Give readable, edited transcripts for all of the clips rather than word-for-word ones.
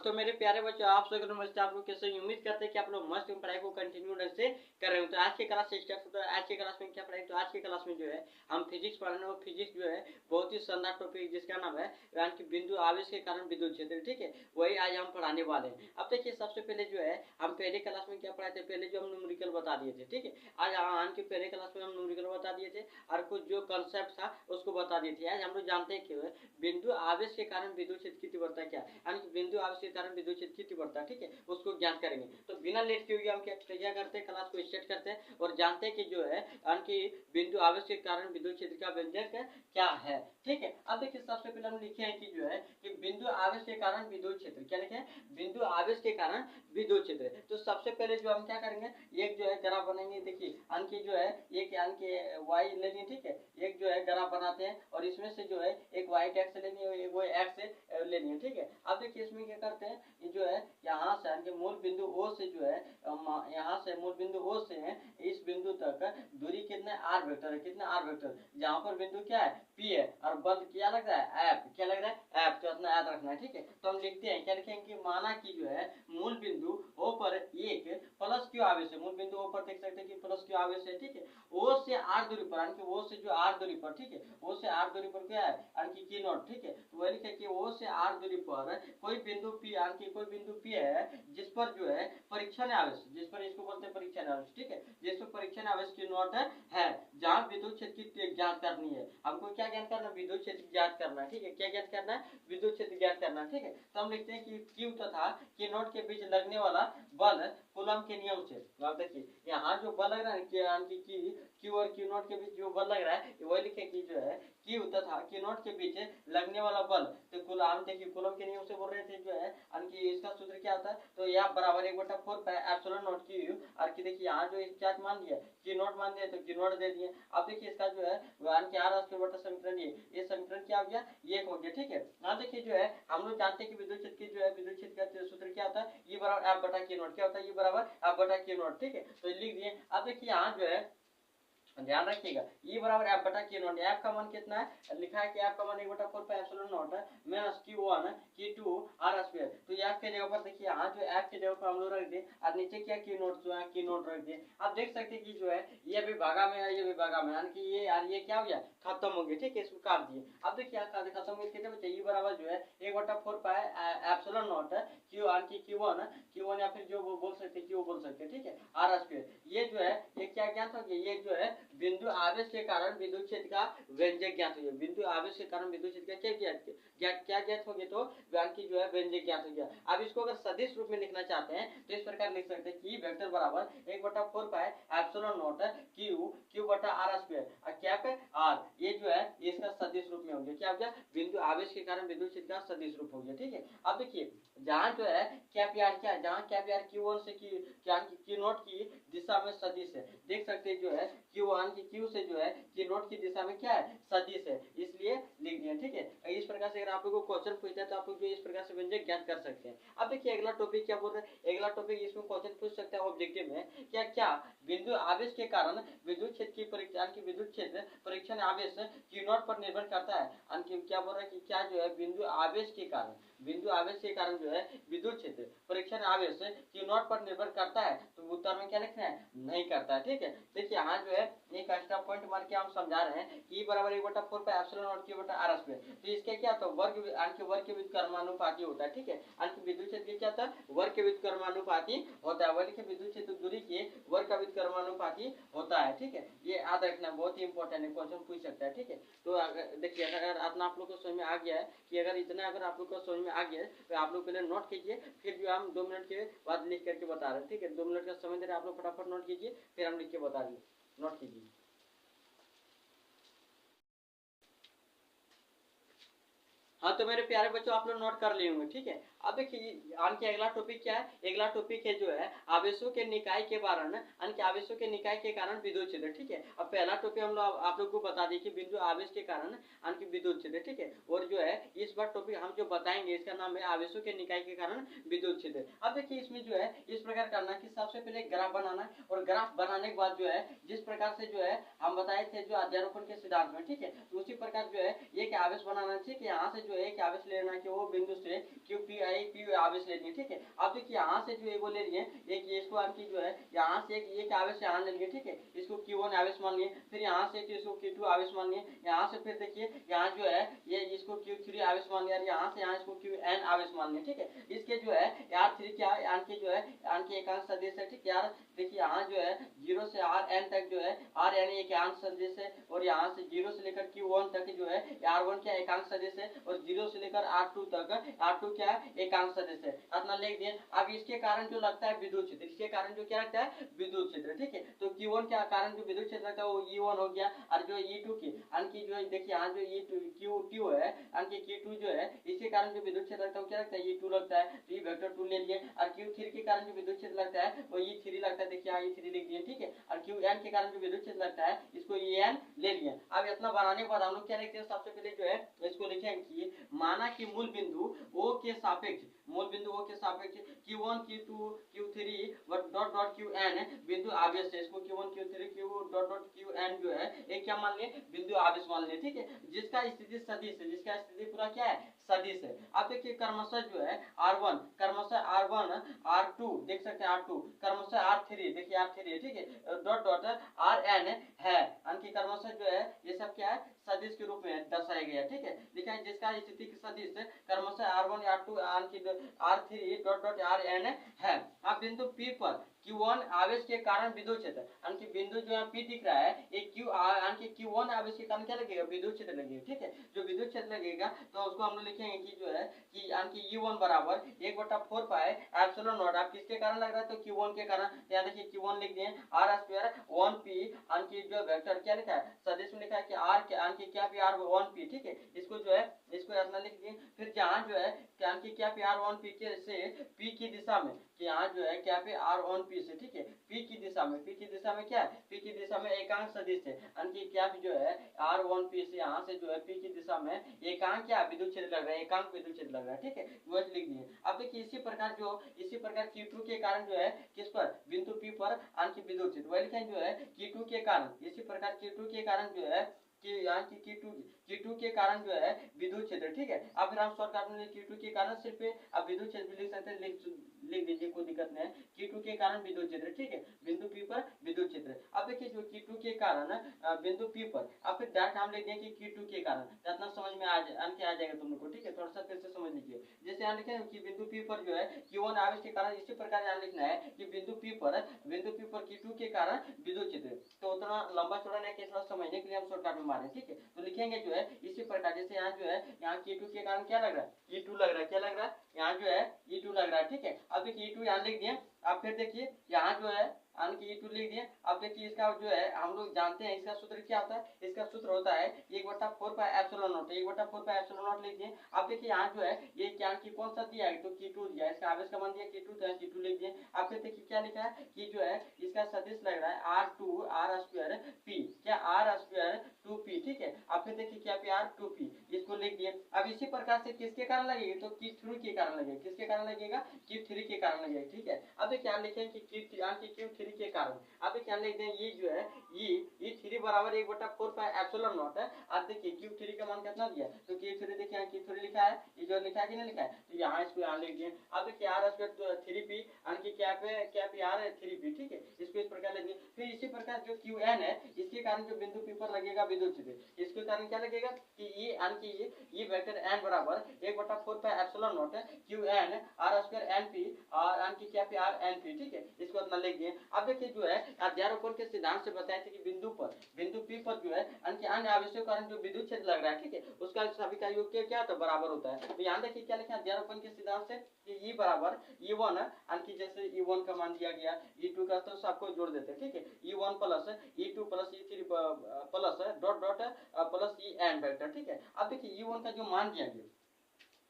तो मेरे प्यारे बच्चों, आप सब नमस्ते। आप लोग कैसे, उम्मीद करते हैं कि आप लोग मस्त पढ़ाई को कंटिन्यू ढंग से कर रहे हो। तो आज के क्लास से स्टार्ट होता है। आज के क्लास में क्या पढ़ाई, तो आज के क्लास में जो है हम फिजिक्स पढ़ने, और फिजिक्स जो है बहुत ही शानदार टॉपिक जिसका नाम है यानी कि बिंदु आवेश के कारण विद्युत क्षेत्र, ठीक है, वही आज हम पढ़ाने वाले हैं। अब देखिए, सबसे पहले जो है हम पहले क्लास में क्या पढ़ाए थे, पहले जो हम न्यूमेरिकल बता दिए थे, ठीक है। आज के पहले क्लास में हम न्यूमेरिकल बता दिए थे और कुछ जो कंसेप्ट था उसको बता दिए थे। आज हम लोग जानते हैं कि बिंदु आवेश के कारण विद्युत क्षेत्र की तीव्रता क्या है, यानी कि बिंदु आवेश के कारण विद्युत क्षेत्र की तीव्रता, ठीक है, उसको ज्ञात करेंगे। तो बिना लेट किए हुए हम क्या करते हैं, क्लास को स्टार्ट करते हैं और जानते हैं कि जो है यानी कि बिंदु आवेश के कारण विद्युत क्षेत्र का व्यंजक क्या है, ठीक है। अब देखिए, सबसे पहले हम लिखे हैं कि जो है कि बिंदु आवेश के कारण विद्युत क्षेत्र, क्या लिखे हैं, बिंदु आवेश के कारण विद्युत क्षेत्र। तो सबसे पहले जो हम क्या करेंगे, एक जो है ग्राफ बनाएंगे। देखिए, यानी कि जो है एक यानी कि वाई लेनी, ठीक है, एक जो है ग्राफ बनाते हैं और इसमें से जो है एक वाई एक्स लेनी है, एक वाई एक्स लेनी है, ठीक है। अब देखिए, इसमें क्या करते हैं, जो है यहाँ से यानी कि मूल बिंदु ओ से जो है यहाँ से मूल बिंदु ओ से है इस बिंदु तक दूरी कितना आर वेक्टर है, कितना आर वेक्टर, जहाँ पर बिंदु क्या है पी है और बल क्या लग रहा है एफ, क्या लग रहा है एफ, तो इतना याद रखना है, ठीक है। तो हम लिखते हैं, क्या लिखेंगे कि माना कि जो है मूल बिंदु ओ पर एक प्लस क्यू आवेश है, मूल बिंदु ओ पर देख सकते हैं कि प्लस क्यू आवेश है, ठीक है। ओ से आर दूरी पर, यानी कि ओ से जो आर दूरी पर, ठीक है, ओ से आर दूरी पर क्या है यानी कि की नॉट, ठीक है। तो वही लिखे कि ओ से आर दूरी पर कोई बिंदु पी, यानी कि कोई बिंदु पी है जिस पर जो है परीक्षण आवेश, जिस पर इसको बोलते हैं परीक्षण आवेश, ठीक है, जिस पर परीक्षण आवेश की नॉट है, जहां विद्युत क्षेत्र की ज्ञात करनी है। हमको क्या ज्ञात करना है, विद्युत क्षेत्र ज्ञात करना है, ठीक है। क्या ज्ञात करना है, विद्युत क्षेत्र ज्ञात करना है, ठीक है। तो हम लिखते हैं कि क्यू तथा की नॉट के बीच लगने वाला बल कूलम के नियम से, अब देखिए यहाँ जो बल लग रहा है कि क्यू और क्यू नॉट के बीच जो बल लग रहा है, वही लिखे कि जो है क्यू तथा क्यू नॉट के बीच लगने वाला बल, तो कूलम, देखिए कूलम के नियम से बोल रहे थे जो है, यानी कि इसका सूत्र क्या होता है, तो यह बराबर 1/4 पाई एप्सिलॉन नॉट क्यू, और कि देखिए यहाँ जो क्या मान दिया, क्यू नॉट मान दिया, तो क्यू नॉट दे दिए। अब देखिए इसका जो है यानी कि आर स्क्वायर बटा समीकरण, ये समीकरण क्या हो गया, ये हो गया, ठीक है। यहाँ देखिए जो है हम लोग जानते हैं कि विद्युत क्षेत्र की जो है विद्युत क्षेत्र का सूत्र क्या होता है, ये बराबर एफ बटा क्यू नॉट, क्या होता है, ये बराबर एफ बटा क्यू नॉट, ठीक है। तो लिख दिए। अब देखिए यहाँ जो है ध्यान रखिएगा, E बराबर एफ बटा क्यू नॉट, एफ का मान कितना है, लिखा है कि एफ का मान 1/4 पाई एप्सिलॉन नॉट है minus Q1 Q2 r square. तो एफ के जगह पर देखिए यहाँ जो एफ के जगह पर हम लोग रख दिए और नीचे क्या क्यू नॉट जो है क्यू नॉट रख दिए। आप देख सकते हैं कि जो है ये भी भागा में है, ये भी भागा में, यानी कि ये और ये क्या हो गया, खत्म हो गया, ठीक है, इसको काट दिए। अब देखिए यहाँ खत्म हो गया, कितने बचे, E बराबर जो है 1/4 पाई एप्सिलॉन नॉट है Q1 या फिर जो वो बोल सकते हैं Q बोल सकते हैं, ठीक है, आर स्क्वायर। ये जो है ये क्या ज्ञात हो गया, ये जो है बिंदु आवेश के कारण विद्युत क्षेत्र का व्यंजक ज्ञात हो गया, बिंदु आवेश के कारण विद्युत क्षेत्र का क्या ज्ञात हो गया, तो व्यान की जो है व्यंजक ज्ञात हो गया। अब इसको अगर सदिश रूप में लिखना चाहते हैं तो इस प्रकार लिख सकते हैं कि वेक्टर बराबर 1/4 पाई एप्सिलॉन नॉट क्यू बटा आर स्क्वायर, और क्या पे आर, ये जो है इसका सदिश रूप में हो गया, क्या हो गया, बिंदु आवेश के कारण विद्युत क्षेत्र का सदिश रूप हो गया, ठीक है। अब देखिए जहां जो है क्या प्यार क्या है, जहां क्या प्यार Q1 से Q नॉट की दिशा में सदिश है, देख सकते हैं जो है Q1 की Q से जो है Q नॉट की दिशा में क्या है, सदिश है, इसलिए लिख दिया, ठीक है। इस प्रकार से अगर आप लोगों को क्वेश्चन पूछता है तो आप लोग जो इस प्रकार से व्यंजक ज्ञात कर सकते हैं। अब देखिए अगला टॉपिक क्या बोल रहे हैं, अगला टॉपिक इसमें क्वेश्चन पूछ सकता है ऑब्जेक्टिव में, क्या क्या बिंदु आवेश के कारण विद्युत क्षेत्र की परीक्षा की विद्युत क्षेत्र परीक्षण आवेश Q नॉट पर निर्भर करता है, क्या बोल रहा है कि क्या जो है बिंदु आवेश के कारण जो है विद्युत क्षेत्र परीक्षण आवेश Q नॉट पर निर्भर करता है, तो उत्तर में क्या लिखना है, नहीं करता है, ठीक है। देखिए यहाँ जो है एक एक्स्ट्रा पॉइंट मार के हम समझा रहे हैं कि E बराबर 1/4 पाई एप्सिलॉन नॉट Q बटा आर स्क्वायर, तो इसके क्या होता है, वर्ग के व्युत्क्रमानुपाती होता है, ठीक है। विद्युत क्षेत्र क्या होता है, वर्ग के व्युत्क्रमानुपाती होता है, वर्ग के विद्युत क्षेत्र दूरी के वर्ग का व्युत्क्रमानुपाती होता है, ठीक है। ये याद रखना बहुत ही इंपॉर्टेंट है, क्वेश्चन पूछ सकता है, ठीक है। तो देखिए अगर आप लोग को समझ में आ गया है कि अगर इतना अगर आप लोग को समझ में आ गया है तो आप लोग पहले नोट कीजिए, फिर जो हम 2 मिनट के बाद लिख करके बता रहे हैं, ठीक है। 2 मिनट का समय दे रहे हैं, आप लोग फटाफट नोट कीजिए, फिर हम लिख के बता देंगे, नोट कीजिए। हाँ तो मेरे प्यारे बच्चों आप लोग नोट कर लिए होंगे, ठीक है। अब देखिए आगे अगला टॉपिक क्या है, अगला टॉपिक है जो है आवेशों के निकाय के कारण, आवेशों के निकाय के कारण विद्युत क्षेत्र, ठीक है। अब पहला टॉपिक हम लोग आप लोग को बता दें कि बिंदु आवेश के कारण विद्युत क्षेत्र, ठीक है। और जो है इस बार टॉपिक हम जो बताएंगे इसका नाम है आवेशों के निकाय के कारण विद्युत क्षेत्र। अब देखिए इसमें जो है इस प्रकार करना कि सबसे पहले ग्राफ बनाना है, और ग्राफ बनाने के बाद जो है जिस प्रकार से जो है हम बताए थे जो अध्यारोपण के सिद्धांत में, ठीक है, तो उसी प्रकार जो है एक आवेश बनाना चाहिए कि यहाँ से जो है एक आवेश लेना कि वो बिंदु से क्यू पी आवेश लेनी है, ठीक है। अब देखिए यहाँ से जो है वो ले रही है एक इसको आपकी जो है यहाँ से एक आवेश यहाँ ले लिए, ठीक है, इसको Q1 आवेश मान लिए, फिर यहाँ से इसको Q2 आवेश मान लिए, यहाँ से फिर देखिए यहाँ जो है ये इसको Q3 आवेश मान लिया, यहाँ से यहाँ इसको Qn आवेश मान लिया, ठीक है। इसके जो है R3 क्या है, यानी कि जो है यानी कि एकांक सदिश है, ठीक है यार। देखिए यहाँ जो है 0 से Rn तक जो है Rn एकांक सदिश है, और यहाँ से 0 से लेकर Q1 तक जो है R1 क्या एकांक सदिश है, और 0 से लेकर R2 तक R2 क्या है एकांक सदिश है। इतना लिख दिए। अब इसके कारण जो लगता है विद्युत क्षेत्र, इसके कारण जो क्या लगता है विद्युत क्षेत्र, ठीक है। तो Q1 के कारण जो विद्युत क्षेत्र लगता है वो E1 हो गया, और जो E2 की यानी जो देखिए यहाँ जो Q2 है यानी Q2 जो है इसके कारण जो विद्युत क्षेत्र लगता है वो क्या लगता है E2 लगता है, तो ये वेक्टर 2 ले लिए। और Q3 के कारण जो विद्युत क्षेत्र लगता है वो E3 लगता है, देखिए यहाँ E3 लिख दिए, ठीक है। और Qn के कारण जो विद्युत क्षेत्र लगता है इसको En ले लिए। अब इतना बनाने के बाद हम लोग क्या लिखते हैं, सबसे पहले जो है इसको लिखेंगे कि माना कि मूल बिंदु O के सापेक्ष Q1 Q2 Q3 dot dot Qn बिंदु आवेश है, इसको Q1 Q3 Q dot dot Qn जो है एक क्या मान लिए बिंदु आवेश मान लिए, ठीक है, जिसका स्थिति सदिश है, जिसका स्थिति पूरा क्या है सदिश है। अब देखिए क्रमशः जो है R1 क्रमशः R1 R2 देख सकते हैं R2 क्रमशः R3 देखिए R3 है, ठीक है, डॉट डॉट Rn है, यानी क्रमशः जो है ये सब क्या है सदिश के रूप में दर्शाया गया, ठीक है। देखिए जिसका स्थिति सदिश क्रमशः R1 R2 R3 dot dot Rn है। अब बिंदु P पर Q1 आवेश के कारण विद्युत क्षेत्र यानी बिंदु जो है P दिख रहा है एक Q1 आवेश के कारण क्या लगेगा विद्युत क्षेत्र लगेगा, ठीक है। जो विद्युत क्षेत्र लगेगा तो उसको हम लोग लिखेंगे कि जो है कि यानी E1 बराबर 1/4 पाई एप्सिलॉन नॉट। आप किसके कारण लग रहा है तो Q1 के कारण, यहाँ देखिए Q1 लिख दिए R स्क्वायर 1P यानी जो वेक्टर क्या लिखा है सदिश में लिखा है कि R यानी क्या P R1P, ठीक है। इसको जो है इसको अपना लिख दिए। फिर जहाँ जो है क्या P R1P के से P की दिशा में कि यहाँ जो है क्या P R1P से, ठीक है, P की दिशा में क्या है P की दिशा में एकांक सदिश है, यानी क्या जो है R1P से यहाँ से जो है P की दिशा में एकांक क्या विद्युत क्षेत्र लग रहा है, एकांक विद्युत क्षेत्र लग रहा है, ठीक है, वो लिख दिए। अब देखिए इसी प्रकार Q2 के कारण जो है किस पर बिंदु P पर यानी विद्युत क्षेत्र वही लिखेंगे जो है Q2 के कारण, इसी प्रकार Q2 के कारण जो है कि यहाँ की Q2 के कारण जो है विद्युत क्षेत्र, ठीक है। अब फिर हम शॉर्टकट में Q2 के कारण सिर्फ अब विद्युत क्षेत्र लिख सकते हैं, लिख दीजिए कोई दिक्कत नहीं है। Q2 के कारण विद्युत क्षेत्र, ठीक है, बिंदु P पर विद्युत क्षेत्र। अब देखिए जो Q2 के कारण बिंदु P पर, अब फिर डायरेक्ट हम लिख दें कि Q2 के कारण, इतना समझ में आ जाएगा तुम लोग को, ठीक है। थोड़ा सा फिर से समझ लीजिए। जैसे यहाँ लिखे कि बिंदु P पर जो है Q1 आवेश के कारण, इसी प्रकार यहाँ लिखना है कि बिंदु P पर Q2 के कारण विद्युत क्षेत्र। तो उतना लंबा चौड़ा नहीं कि थोड़ा समझने के लिए हम शॉर्टकट में मारे, ठीक है। तो लिखेंगे जो है इसी प्रकार, जैसे यहाँ जो है यहाँ Q2 के कारण क्या लग रहा है E2 लग रहा है, क्या लग रहा है यहाँ जो है E2 लग रहा है, ठीक है। अब देखिए E2 यहाँ लिख दिए। अब फिर देखिए यहाँ जो है यानी कि E2 लिख दिए। अब देखिए इसका जो है हम लोग जानते हैं इसका सूत्र क्या होता है, इसका सूत्र होता है 1/4 pi epsilon not, 1/4 pi epsilon not लिख दिए। अब देखिए यहाँ जो है ये क्या की कौन सा दिया है तो Q2 दिया है, इसका आवेश का मान दिया Q2 तो Q2 लिख दिए। अब फिर देखिए क्या लिखा है कि जो है इसका सदिश लग रहा है R2 R स्क्वायर P, क्या R स्क्वायर 2P, ठीक है। अब फिर देखिए क्या P R2P, इसको लिख दिए। अब इसी प्रकार से किसके कारण लगेगी तो Q3 के कारण लगेगा, किसके कारण लगेगा Q3 के कारण लगेगा, ठीक है। अब देखिए यहाँ लिखेंगे कि Q3 के कारण, अब देखिए यहाँ लिख दें ये जो है E3 बराबर 1/4 पाई एप्सिलॉन नॉट है। अब देखिए Q3 का मान कितना दिया तो Q3 देखिए यहाँ Q3 लिखा है, ये जो लिखा है कि नहीं लिखा है, तो यहाँ इसको यहाँ लिख दिए। अब देखिए R स्क्वायर 3P यानी क्या पे R 3P, ठीक है, इसको इस प्रकार लिख दिए। फिर इसी प्रकार जो Qn है इसके कारण जो बिंदु P पर लगेगा विद्युत क्षेत्र, इसके कारण क्या लगेगा कि ये वेक्टर n बराबर 1/4 pi epsilon not Qn R square NP और यानी क्या P R NP, ठीक है, इसको अपना लिख दिए। अब देखिए जो है अध्यारोपण के सिद्धांत से बताए थे कि बिंदु P पर जो है अन्य आवेशों के कारण जो विद्युत क्षेत्र लग रहा है, ठीक है, उसका सभी का योग क्या होता है बराबर होता है। तो यहाँ देखिए क्या लिखा है अध्यारोपण के सिद्धांत से कि E बराबर E1 यानी जैसे E1 का मान दिया गया E2 का तो सबको जोड़ देते हैं, ठीक है, E1 plus E2 plus E3 plus dot dot plus En vector, ठीक है। अब देखिए E1 का जो मान दिया गया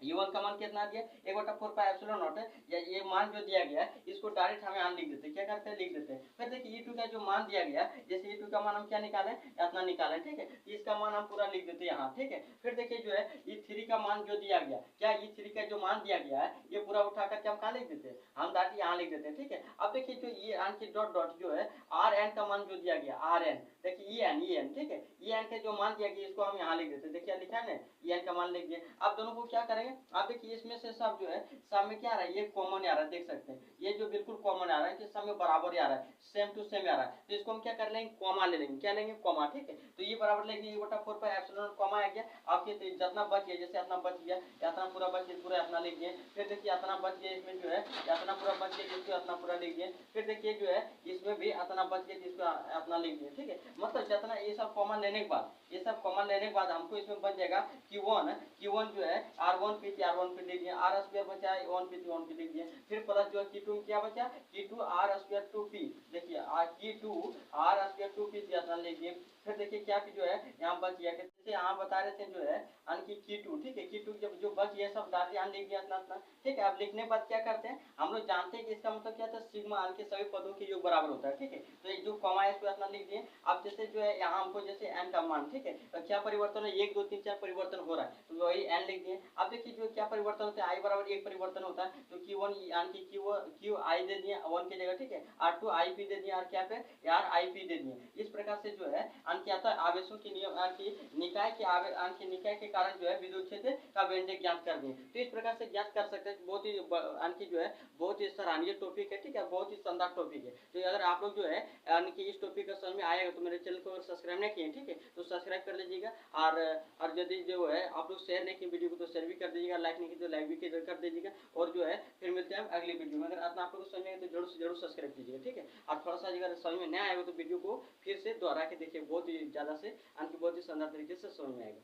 U1 का मान कितना दिया 1/4 पाई एप्सिलॉन नॉट है, या ये मान जो दिया गया है इसको डायरेक्ट हम यहाँ लिख देते हैं, क्या करते हैं लिख देते हैं। फिर देखिए E2 का जो मान दिया गया, जैसे E2 का मान हम क्या निकालें इतना निकालें, ठीक है, इसका मान हम पूरा लिख देते हैं यहाँ, ठीक है। फिर देखिए जो है E3 का मान जो दिया गया, क्या E3 का जो मान दिया गया है ये पूरा उठा करके हम कहाँ लिख देते हैं, हम डायरेक्ट यहाँ लिख देते हैं, ठीक है। अब देखिए जो ये आन के डॉट डॉट जो है Rn का मान जो दिया गया Rn, देखिए En ठीक है, En के जो मान दिया गया इसको हम यहाँ लिख देते हैं, देखिए लिखा है ना En का मान लिख दिए। अब दोनों को क्या करेंगे, आप देखिए इसमें से सब जो है सब में क्या आ रहा है, ये कॉमन आ रहा है, देख सकते हैं ये जो बिल्कुल कॉमन आ रहा है कि सब में बराबर आ रहा है, सेम टू सेम आ रहा है। तो इसको हम क्या कर लेंगे, कॉमा ले लेंगे, क्या लेंगे कॉमा, ठीक है। तो ये बराबर लेंगे E/4 पाई एप्सिलॉन कॉमा आ गया। आपके जितना बच गया, जैसे अपना बच गया इतना पूरा बच गया, पूरा अपना लिख दिए। फिर देखिए इतना बच गया इसमें जो है इतना पूरा बच गया, जिसको इतना पूरा लिख दिए। फिर देखिए जो है इसमें भी इतना बच गया, जिसको अपना लिख दिए, ठीक है। मतलब जितना ये सब कॉमन लेने के बाद, ये सब कॉमन लेने के बाद हमको इसमें बच जाएगा Q1 जो है R1 लिख दिए, R स्क्वायर बचा 1 लिख दिए। फिर प्लस जो है Q2 में क्या बचा Q2 R स्क्वायर 2P, देखिए Q2 R स्क्वायर 2P इतना लिख दिए। फिर देखिए क्या जो है यहाँ बच गया, जैसे यहाँ बता रहे थे जो है की Q2, ठीक है, Q2 जब जो बच गया सब डाल यहाँ लिख दिया इतना, ठीक है। अब लिखने के बाद क्या करते हैं, हम लोग जानते हैं कि इसका मतलब क्या था, सिग्मा आन के सभी पदों के योग बराबर होता है, ठीक है। तो एक जो कॉमा है इसको इतना लिख दिए। अब जैसे जो है यहाँ हमको जैसे एन का मान, ठीक है, तो क्या परिवर्तन है 1 2 3 4 परिवर्तन हो रहा है, तो वही एन लिख दिए। अब देखिए जो क्या परिवर्तन होता है आई बराबर 1 परिवर्तन होता है, तो Q1 यानी कि क्यू आई दे दिए 1 की जगह, ठीक है, R2 आई पी दे दिए, और क्या पे यार आई पी दे दिए। इस प्रकार से जो है क्या था आवेशों की नियम की निकाय के निकाय के कारण जो है विद्युत क्षेत्र का व्यंजक ज्ञात कर दिए। तो इस प्रकार से ज्ञात कर सकते हैं, बहुत ही जो है बहुत ही सराहनीय टॉपिक है, ठीक है, बहुत ही शानदार टॉपिक है। तो अगर आप लोग जो है कि इस टॉपिक का समझ में आएगा तो मेरे चैनल को अगर सब्सक्राइब नहीं किए, ठीक है, तो सब्सक्राइब कर लीजिएगा। और यदि जो है आप लोग शेयर नहीं किए वीडियो को तो शेयर भी कर दीजिएगा, लाइक नहीं किए तो लाइक भी कर दीजिएगा। और जो है फिर मिलते हैं अगली वीडियो में। अगर आप लोग को समझ में आए तो जरूर से जरूर सब्सक्राइब कीजिएगा, ठीक है। और थोड़ा सा अगर समझ में नहीं आएगा तो वीडियो को फिर से दोहरा के देखिए, बहुत ही ज़्यादा से बहुत ही शानदार तरीके से समझ में आएगा।